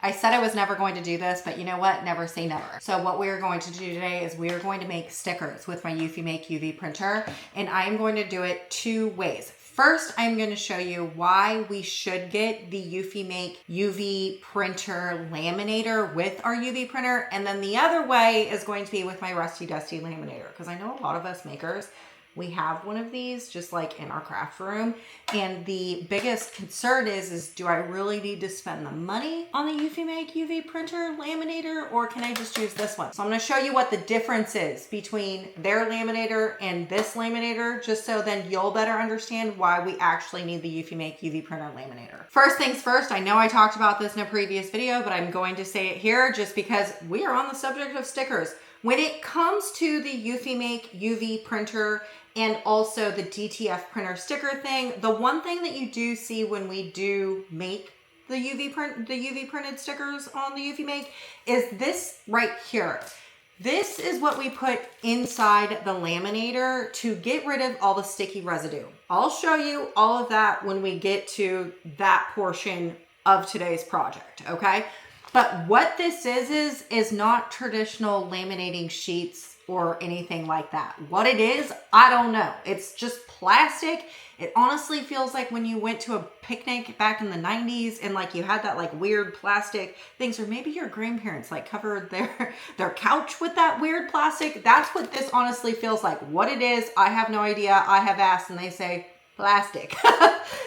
I said I was never going to do this, but you know what? Never say never. So what we are going to do today is we are going to make stickers with my EufyMake UV printer, and I am going to do it two ways. First, I'm going to show you why we should get the EufyMake UV printer laminator with our UV printer. And then the other way is going to be with my rusty dusty laminator, because I know a lot of us makers, we have one of these just like in our craft room. And the biggest concern is do I really need to spend the money on the EufyMake UV printer laminator, or can I just use this one? So I'm going to show you what the difference is between their laminator and this laminator, just so then you'll better understand why we actually need the EufyMake UV printer laminator. First things first, I know I talked about this in a previous video, but I'm going to say it here just because we are on the subject of stickers. When it comes to the EufyMake UV printer and also the DTF printer sticker thing, the one thing that you do see when we do make the UV printed stickers on the EufyMake is this right here. This is what we put inside the laminator to get rid of all the sticky residue. I'll show you all of that when we get to that portion of today's project, okay? But what this is not traditional laminating sheets or anything like that. What it is, I don't know. It's just plastic. It honestly feels like when you went to a picnic back in the 90s and like you had that like weird plastic things, or maybe your grandparents like covered their couch with that weird plastic. That's what this honestly feels like. What it is, I have no idea. I have asked and they say plastic.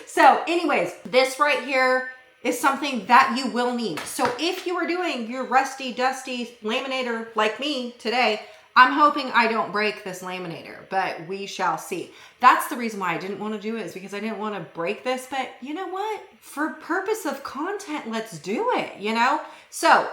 So anyways, this right here is something that you will need. So if you are doing your rusty, dusty laminator like me today, I'm hoping I don't break this laminator, but we shall see. That's the reason why I didn't want to do it, is because I didn't want to break this, but you know what? For purpose of content, let's do it, you know? So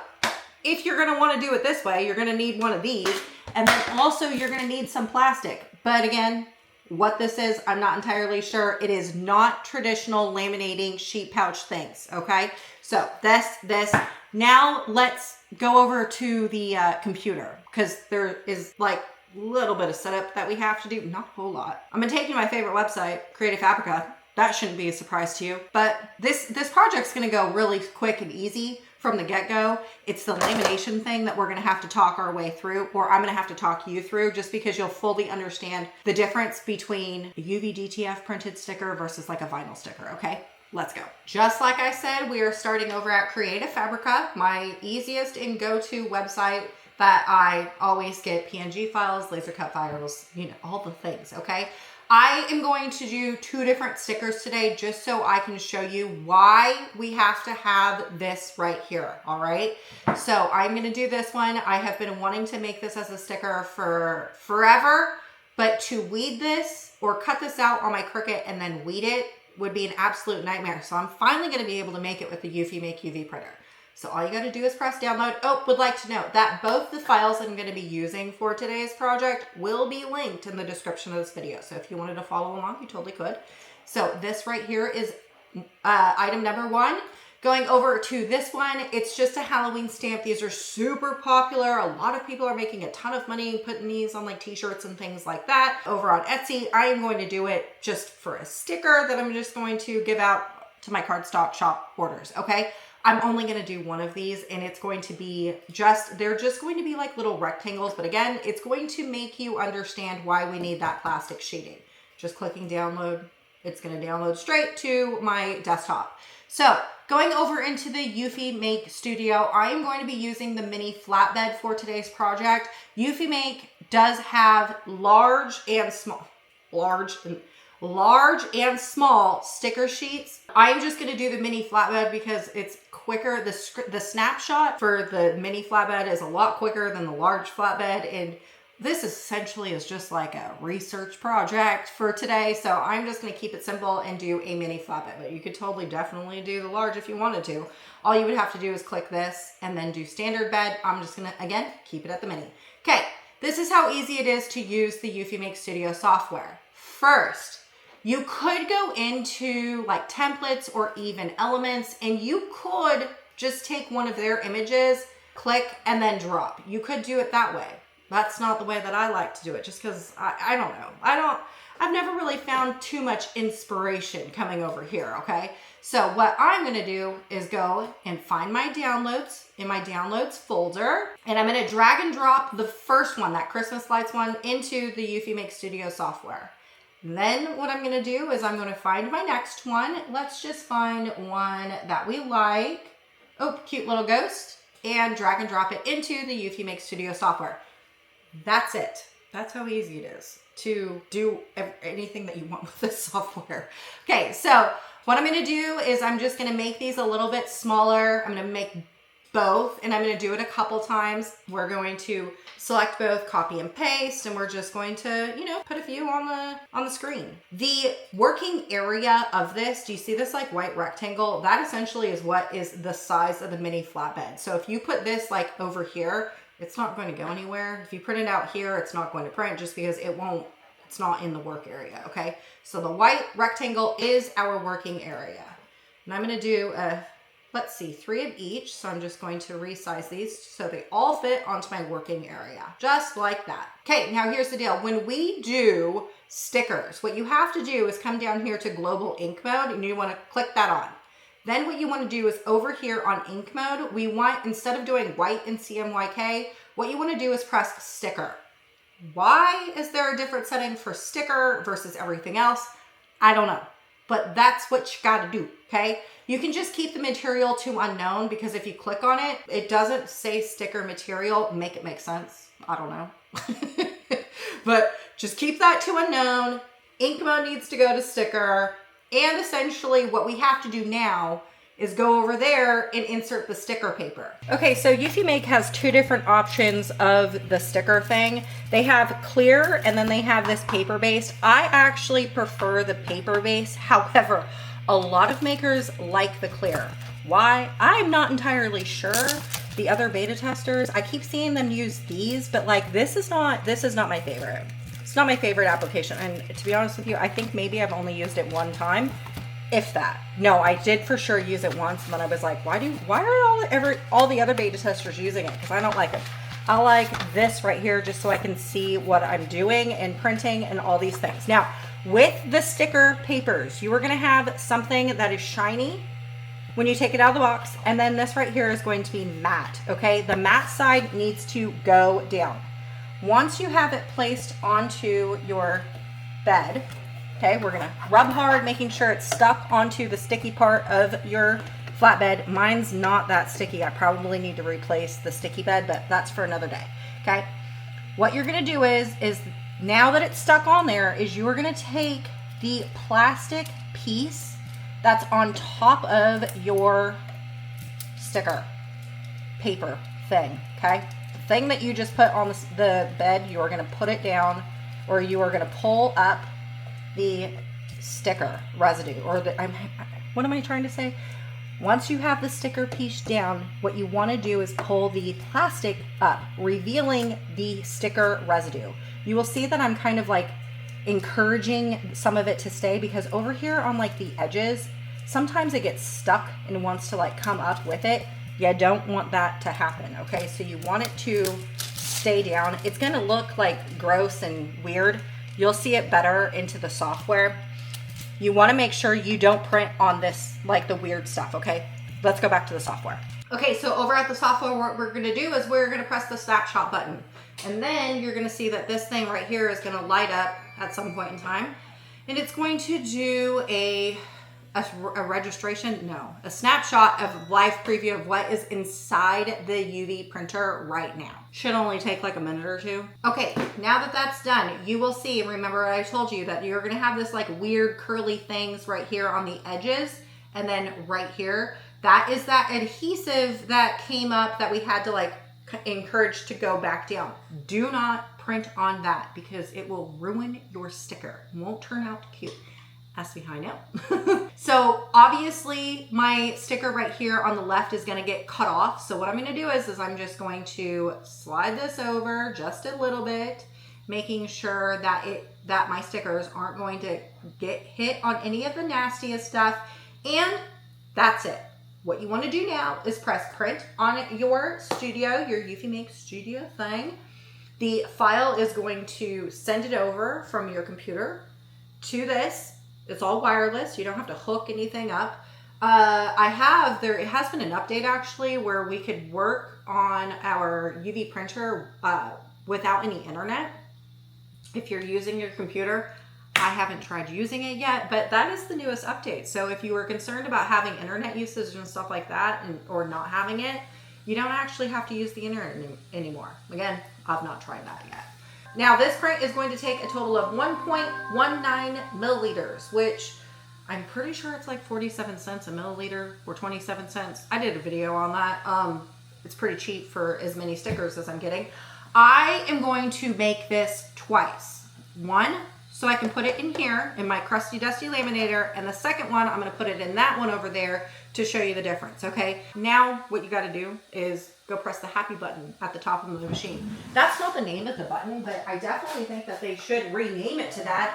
if you're gonna want to do it this way, you're gonna need one of these, and then also you're gonna need some plastic. But again, what this is, I'm not entirely sure. It is not traditional laminating sheet pouch things, okay? So this. Now let's go over to the computer, because there is like a little bit of setup that we have to do, not a whole lot. I'm gonna take you to my favorite website, Creative Fabrica. That shouldn't be a surprise to you, but this project's gonna go really quick and easy from the get-go. It's the lamination thing that we're gonna have to talk our way through, or I'm gonna have to talk you through, just because you'll fully understand the difference between a UV DTF printed sticker versus like a vinyl sticker, okay? Let's go. Just like I said, we are starting over at Creative Fabrica, my easiest and go-to website that I always get PNG files, laser cut files, you know, all the things, okay? I am going to do two different stickers today just so I can show you why we have to have this right here, all right? So I'm gonna do this one. I have been wanting to make this as a sticker for forever, but to weed this or cut this out on my Cricut and then weed it would be an absolute nightmare. So I'm finally gonna be able to make it with the EufyMake UV printer. So all you gotta do is press download. Oh, would like to note that both the files that I'm gonna be using for today's project will be linked in the description of this video. So if you wanted to follow along, you totally could. So this right here is item number one. Going over to this one, it's just a Halloween stamp. These are super popular. A lot of people are making a ton of money putting these on like t-shirts and things like that. Over on Etsy, I am going to do it just for a sticker that I'm just going to give out to my cardstock shop orders, okay? I'm only gonna do one of these, and it's going to be they're just going to be like little rectangles, but again, it's going to make you understand why we need that plastic sheeting. Just clicking download, it's gonna download straight to my desktop. So going over into the EufyMake Studio, I am going to be using the mini flatbed for today's project. EufyMake does have large and small sticker sheets. I'm just gonna do the mini flatbed because it's quicker. The Snapshot for the mini flatbed is a lot quicker than the large flatbed, and this essentially is just like a research project for today. So I'm just gonna keep it simple and do a mini flatbed, but you could totally definitely do the large if you wanted to. All you would have to do is click this and then do standard bed. I'm just gonna, again, keep it at the mini. Okay, this is how easy it is to use the EufyMake Studio software. First, you could go into like templates or even elements, and you could just take one of their images, click, and then drop. You could do it that way. That's not the way that I like to do it, just because I don't know. I've never really found too much inspiration coming over here, okay? So what I'm gonna do is go and find my downloads in my downloads folder, and I'm gonna drag and drop the first one, that Christmas lights one, into the EufyMake Studio software. And then what I'm gonna do is I'm gonna find my next one. Let's just find one that we like. Oh, cute little ghost. And drag and drop it into the EufyMake Studio software. That's it. That's how easy it is to do anything that you want with this software. Okay, so what I'm gonna do is I'm just gonna make these a little bit smaller. I'm gonna make both, and I'm gonna do it a couple times. We're going to select both, copy and paste, and we're just going to, you know, put a few on the screen. The working area of this, do you see this like white rectangle? That essentially is what is the size of the mini flatbed. So if you put this like over here, it's not going to go anywhere. If you print it out here, it's not going to print just because it's not in the work area, okay? So the white rectangle is our working area. And I'm gonna do let's see, 3 of each. So I'm just going to resize these so they all fit onto my working area, just like that. Okay, now here's the deal. When we do stickers, what you have to do is come down here to global ink mode, and you wanna click that on. Then what you wanna do is over here on ink mode, we want, instead of doing white and CMYK, what you wanna do is press sticker. Why is there a different setting for sticker versus everything else? I don't know. But that's what you gotta do, okay? You can just keep the material to unknown, because if you click on it, it doesn't say sticker material. Make it make sense. I don't know. But just keep that to unknown. Ink mode needs to go to sticker. And essentially what we have to do now is go over there and insert the sticker paper. Okay, so EufyMake has 2 different options of the sticker thing. They have clear, and then they have this paper base. I actually prefer the paper base. However, a lot of makers like the clear. Why? I'm not entirely sure. The other beta testers, I keep seeing them use these, but like this is not my favorite. It's not my favorite application. And to be honest with you, I think maybe I've only used it one time. If that. No, I did for sure use it once, and then I was like, why are all the other beta testers using it? Because I don't like it. I like this right here just so I can see what I'm doing and printing and all these things. Now, with the sticker papers, you are going to have something that is shiny when you take it out of the box, and then this right here is going to be matte, okay? The matte side needs to go down. Once you have it placed onto your bed, okay, we're gonna rub hard, making sure it's stuck onto the sticky part of your flatbed. Mine's not that sticky. I probably need to replace the sticky bed, but that's for another day, okay? What you're gonna do is now that it's stuck on there, is you are gonna take the plastic piece that's on top of your sticker paper thing, okay? The thing that you just put on the bed, you are gonna put it down, or you are gonna pull up the sticker residue, or what am I trying to say? Once you have the sticker piece down, what you want to do is pull the plastic up, revealing the sticker residue. You will see that I'm kind of like encouraging some of it to stay, because over here on like the edges, sometimes it gets stuck and wants to like come up with it. You don't want that to happen, okay? So you want it to stay down. It's going to look like gross and weird. You'll see it better into the software. You want to make sure you don't print on this, like the weird stuff, okay? Let's go back to the software. Okay, so over at the software, what we're going to do is we're going to press the Snapshot button. And then you're going to see that this thing right here is going to light up at some point in time. And it's going to do a registration, no, a snapshot of live preview of what is inside the UV printer right now. Should only take like a minute or 2. Okay, now that that's done, you will see, remember I told you that you're gonna have this like weird curly things right here on the edges, and then right here, that is that adhesive that came up that we had to like encourage to go back down. Do not print on that, because it will ruin your sticker. It won't turn out cute. Ask me how I know. So obviously my sticker right here on the left is gonna get cut off. So what I'm gonna do is I'm just going to slide this over just a little bit, making sure that my stickers aren't going to get hit on any of the nastiest stuff. And that's it. What you wanna do now is press print on your studio, your EufyMake Studio thing. The file is going to send it over from your computer to this. It's all wireless. You don't have to hook anything up. It has been an update actually where we could work on our UV printer without any internet. If you're using your computer, I haven't tried using it yet, but that is the newest update. So if you were concerned about having internet usage and stuff like that, or not having it, you don't actually have to use the internet anymore. Again, I've not tried that yet. Now this print is going to take a total of 1.19 milliliters, which I'm pretty sure it's like 47 cents a milliliter or 27 cents. I did a video on that. It's pretty cheap for as many stickers as I'm getting. I am going to make this twice. One, so I can put it in here in my crusty dusty laminator, and the second one, I'm gonna put it in that one over there to show you the difference, okay? Now, what you gotta do is go press the happy button at the top of the machine. That's not the name of the button, but I definitely think that they should rename it to that,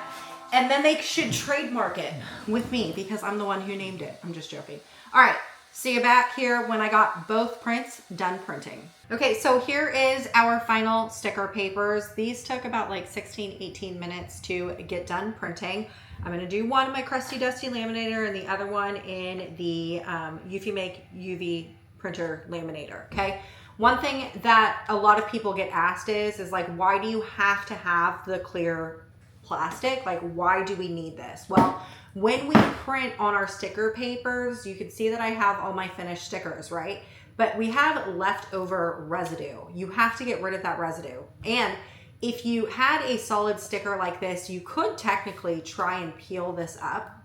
and then they should trademark it with me because I'm the one who named it. I'm just joking. All right, see you back here when I got both prints done printing. Okay, so here is our final sticker papers. These took about like 16, 18 minutes to get done printing. I'm gonna do one in my crusty dusty laminator and the other one in the EufyMake UV Printer laminator, okay? One thing that a lot of people get asked is like, why do you have to have the clear plastic? Like, why do we need this? Well, when we print on our sticker papers, you can see that I have all my finished stickers, right? But we have leftover residue. You have to get rid of that residue. And if you had a solid sticker like this, you could technically try and peel this up.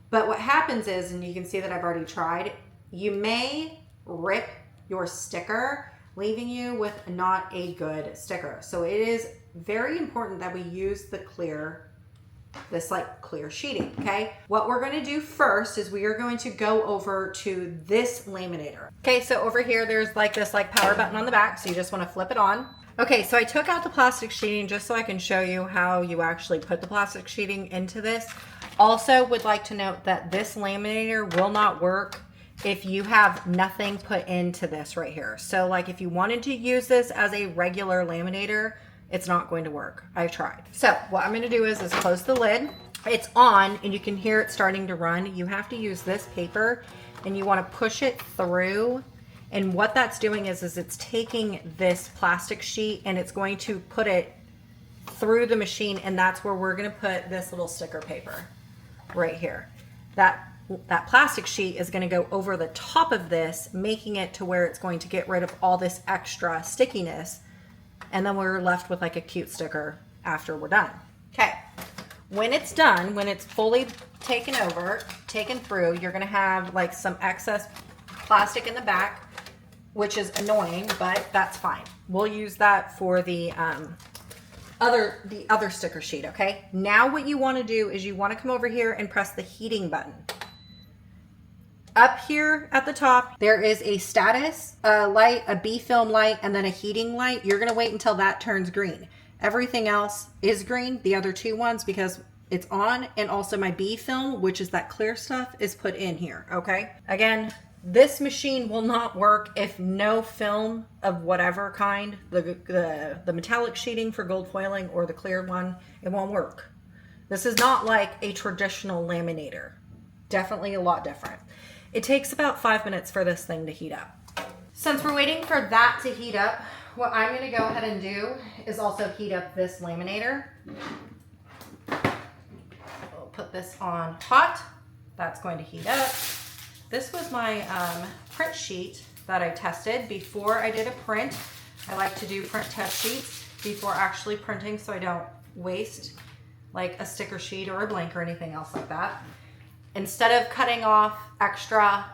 But what happens is, and you can see that I've already tried, you may rip your sticker, leaving you with not a good sticker. So it is very important that we use the clear, this like clear sheeting, okay? What we're gonna do first is we are going to go over to this laminator. Okay, so over here, there's like this like power button on the back, so you just wanna flip it on. Okay, so I took out the plastic sheeting just so I can show you how you actually put the plastic sheeting into this. Also would like to note that this laminator will not work if you have nothing put into this right here. So like if you wanted to use this as a regular laminator, it's not going to work. I've tried. So what I'm gonna do is close the lid. It's on and you can hear it starting to run. You have to use this paper and you wanna push it through. And what that's doing is it's taking this plastic sheet and it's going to put it through the machine, and that's where we're gonna put this little sticker paper right here. That plastic sheet is gonna go over the top of this, making it to where it's going to get rid of all this extra stickiness. And then we're left with like a cute sticker after we're done. Okay, when it's done, when it's fully taken through, you're gonna have like some excess plastic in the back, which is annoying, but that's fine. We'll use that for the other sticker sheet, okay? Now what you wanna do is you wanna come over here and press the heating button. Up here at the top, there is a status light, a B film light, and then a heating light. You're gonna wait until that turns green. Everything else is green, the other two ones, because it's on, and also my B film, which is that clear stuff, is put in here, okay? Again, this machine will not work if no film of whatever kind, the metallic sheeting for gold foiling or the clear one, it won't work. This is not like a traditional laminator. Definitely a lot different. It takes about 5 minutes for this thing to heat up. Since we're waiting for that to heat up, what I'm gonna go ahead and do is also heat up this laminator. We'll put this on hot. That's going to heat up. This was my print sheet that I tested before I did a print. I like to do print test sheets before actually printing so I don't waste like a sticker sheet or a blank or anything else like that. Instead of cutting off extra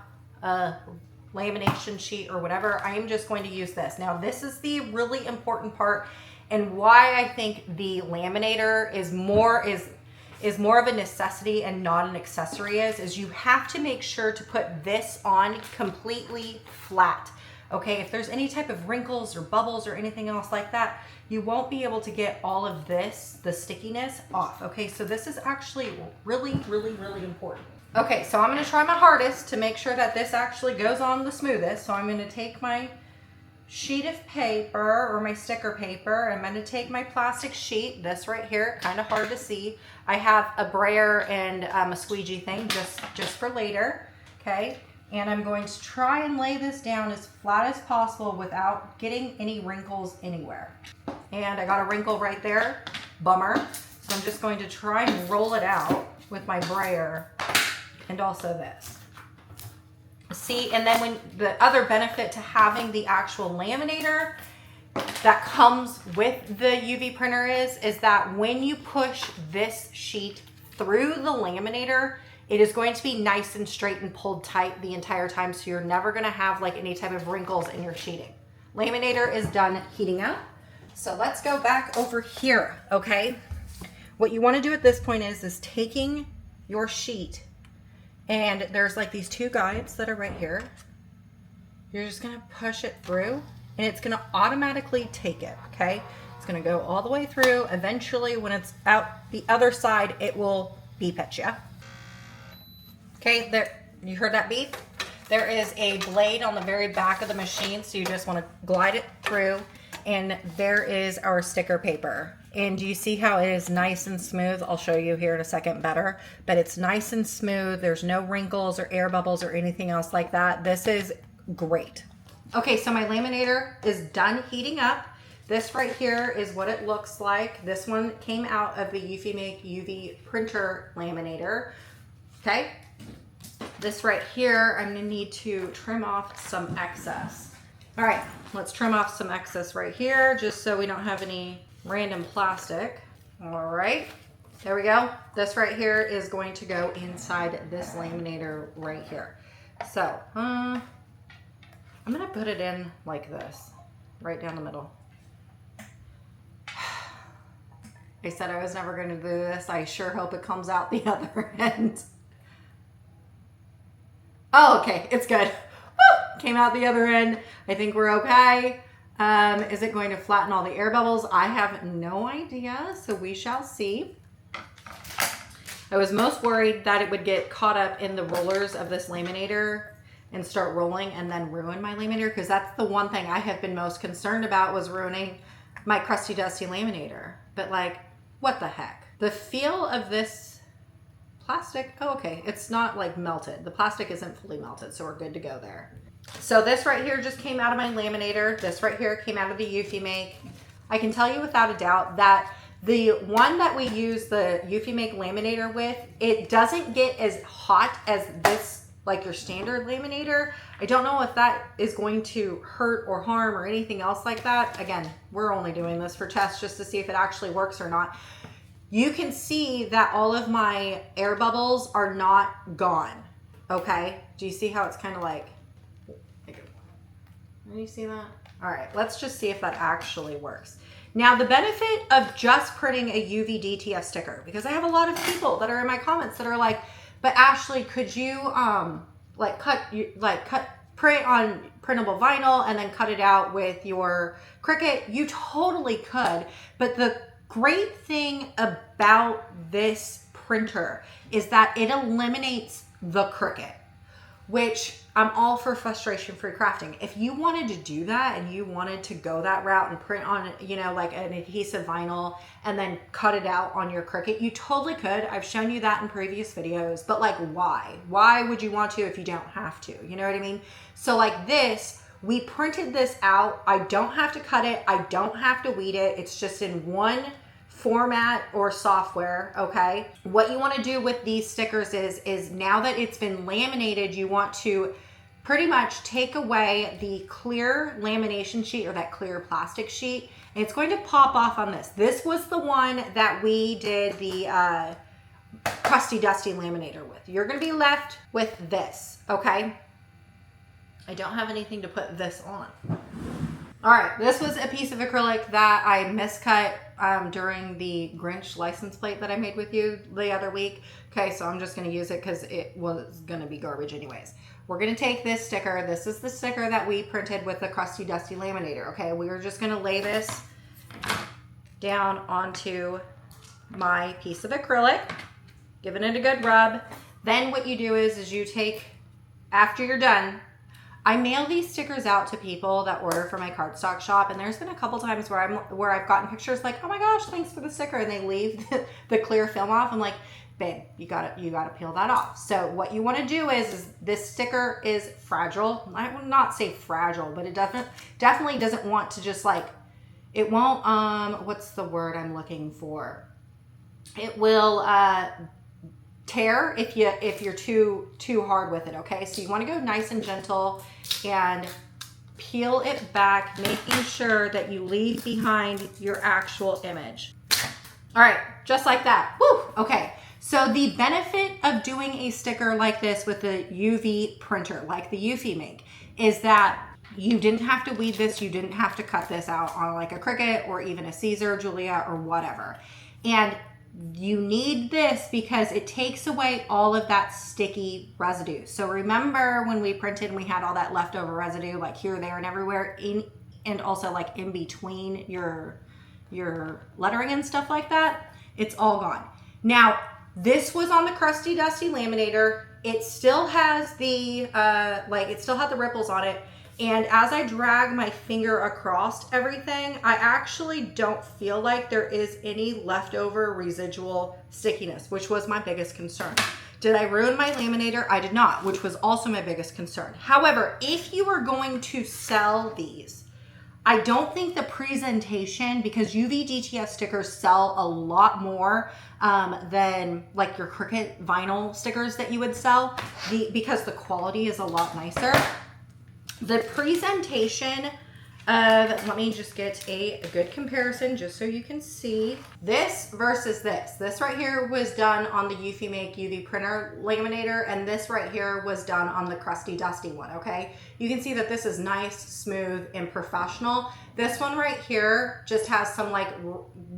lamination sheet or whatever, I am just going to use this. Now this is the really important part, and why I think the laminator is more of a necessity and not an accessory is you have to make sure to put this on completely flat. Okay, if there's any type of wrinkles or bubbles or anything else like that, you won't be able to get all of this, the stickiness, off. Okay, so this is actually really, really, really important. Okay, so I'm gonna try my hardest to make sure that this actually goes on the smoothest. So I'm gonna take my sheet of paper or my sticker paper. I'm going to take my plastic sheet, this right here, kind of hard to see. I have a brayer and a squeegee thing just for later, okay? And I'm going to try and lay this down as flat as possible without getting any wrinkles anywhere. And I got a wrinkle right there, bummer. So I'm just going to try and roll it out with my brayer and also this. See, and then when the other benefit to having the actual laminator that comes with the UV printer is that when you push this sheet through the laminator, it is going to be nice and straight and pulled tight the entire time, so you're never going to have like any type of wrinkles in your sheeting. Laminator is done heating up. So let's go back over here, okay? What you want to do at this point is taking your sheet, and there's like these two guides that are right here. You're just going to push it through, and it's going to automatically take it, okay? It's going to go all the way through. Eventually, when it's out the other side, it will beep at you. Okay, there, you heard that beep? There is a blade on the very back of the machine, so you just want to glide it through, and there is our sticker paper. And do you see how it is nice and smooth? I'll show you here in a second better, but it's nice and smooth. There's no wrinkles or air bubbles or anything else like that. This is great. Okay, so my laminator is done heating up. This right here is what it looks like. This one came out of the EufyMake UV Printer laminator. Okay. This right here, I'm gonna need to trim off some excess. All right, let's trim off some excess right here, just so we don't have any random plastic. All right, there we go. This right here is going to go inside this laminator right here. So, I'm gonna put it in like this, right down the middle. I said I was never gonna do this. I sure hope it comes out the other end. Oh, okay, it's good. Woo! Came out the other end. I think we're okay. Is it going to flatten all the air bubbles? I have no idea, so we shall see. I was most worried that it would get caught up in the rollers of this laminator and start rolling and then ruin my laminator, because that's the one thing I have been most concerned about, was ruining my crusty, dusty laminator. But like, what the heck? The feel of this plastic, oh, okay, it's not like melted. The plastic isn't fully melted, so we're good to go there. So this right here just came out of my laminator. This right here came out of the EufyMake. I can tell you without a doubt that the one that we use the EufyMake laminator with, it doesn't get as hot as this, like your standard laminator. I don't know if that is going to hurt or harm or anything else like that. Again, we're only doing this for tests just to see if it actually works or not. You can see that all of my air bubbles are not gone, okay? Do you see how it's kind of like, do you see that? All right, let's just see if that actually works. Now, the benefit of just printing a UV DTF sticker, because I have a lot of people that are in my comments that are like, but Ashley, could you print on printable vinyl and then cut it out with your Cricut? You totally could, but the great thing about this printer is that it eliminates the Cricut, which I'm all for frustration-free crafting. If you wanted to do that and you wanted to go that route and print on, you know, like an adhesive vinyl and then cut it out on your Cricut, you totally could. I've shown you that in previous videos, but like, why? Why would you want to if you don't have to? You know what I mean? So like this, we printed this out. I don't have to cut it. I don't have to weed it. It's just in one format or software, okay? What you want to do with these stickers is now that it's been laminated, you want to pretty much take away the clear lamination sheet or that clear plastic sheet, and it's going to pop off on this. This was the one that we did the crusty, dusty laminator with. You're going to be left with this, okay? I don't have anything to put this on. All right, this was a piece of acrylic that I miscut during the Grinch license plate that I made with you the other week. Okay, so I'm just gonna use it because it was gonna be garbage anyways. We're gonna take this sticker. This is the sticker that we printed with the crusty, dusty laminator, okay? We are just gonna lay this down onto my piece of acrylic, giving it a good rub. Then what you do is you take, after you're done, I mail these stickers out to people that order from my cardstock shop, and there's been a couple times where I've gotten pictures like, oh my gosh, thanks for the sticker, and they leave the clear film off. I'm like, babe, you gotta peel that off. So what you want to do is this sticker is fragile. I would not say fragile, but it definitely doesn't want to just like, it won't, what's the word I'm looking for? It will tear if you're too hard with it, okay? So you want to go nice and gentle and peel it back, making sure that you leave behind your actual image. All right, just like that. Woo, okay. So the benefit of doing a sticker like this with a UV printer, like the EufyMake, is that you didn't have to weed this, you didn't have to cut this out on like a Cricut or even a Caesar, Julia, or whatever. And you need this because it takes away all of that sticky residue. So remember when we printed and we had all that leftover residue like here, there, and everywhere, and also like in between your lettering and stuff like that, it's all gone. Now, this was on the crusty, dusty laminator. It still has the, it still had the ripples on it. And as I drag my finger across everything, I actually don't feel like there is any leftover residual stickiness, which was my biggest concern. Did I ruin my laminator? I did not, which was also my biggest concern. However, if you are going to sell these, I don't think the presentation, because UV DTF stickers sell a lot more than like your Cricut vinyl stickers that you would sell, because the quality is a lot nicer. The presentation of, let me just get a good comparison just so you can see this versus this. This right here was done on the EufyMake UV Printer laminator, and this right here was done on the crusty dusty one, okay? You can see that this is nice, smooth, and professional. This one right here just has some like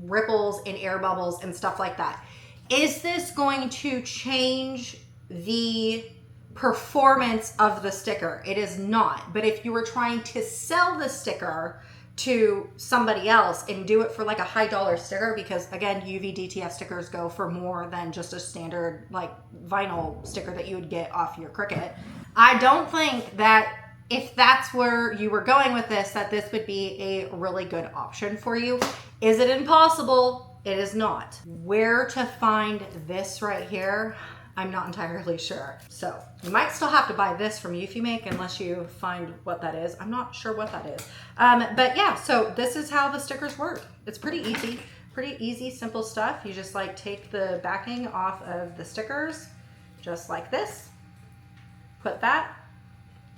ripples and air bubbles and stuff like that. Is this going to change the performance of the sticker? It is not. But if you were trying to sell the sticker to somebody else and do it for like a high dollar sticker, because again, UV DTF stickers go for more than just a standard like vinyl sticker that you would get off your Cricut. I don't think that if that's where you were going with this, that this would be a really good option for you. Is it impossible? It is not. Where to find this right here, I'm not entirely sure. So you might still have to buy this from EufyMake unless you find what that is. I'm not sure what that is. But yeah, so this is how the stickers work. It's pretty easy, simple stuff. You just like take the backing off of the stickers, just like this. Put that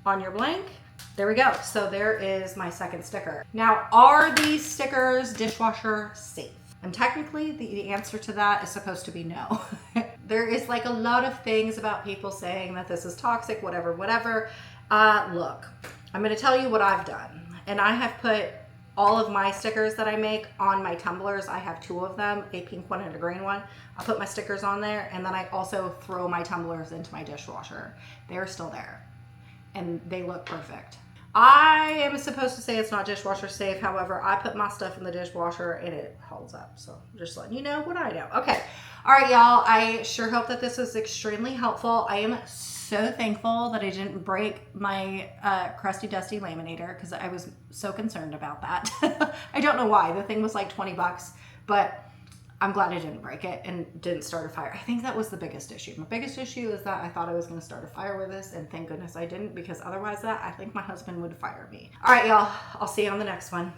on your blank. There we go. So there is my second sticker. Now, are these stickers dishwasher safe? And technically the answer to that is supposed to be no. There is like a lot of things about people saying that this is toxic, whatever. Look, I'm gonna tell you what I've done. And I have put all of my stickers that I make on my tumblers. I have two of them, a pink one and a green one. I put my stickers on there, and then I also throw my tumblers into my dishwasher. They're still there and they look perfect. I am supposed to say it's not dishwasher safe. However, I put my stuff in the dishwasher and it holds up. So I'm just letting you know what I know. Okay. All right, y'all. I sure hope that this was extremely helpful. I am so thankful that I didn't break my crusty dusty laminator because I was so concerned about that. I don't know why. The thing was like 20 bucks, but I'm glad I didn't break it and didn't start a fire. I think that was the biggest issue. My biggest issue is that I thought I was going to start a fire with this, and thank goodness I didn't, because otherwise I think my husband would fire me. All right, y'all. I'll see you on the next one.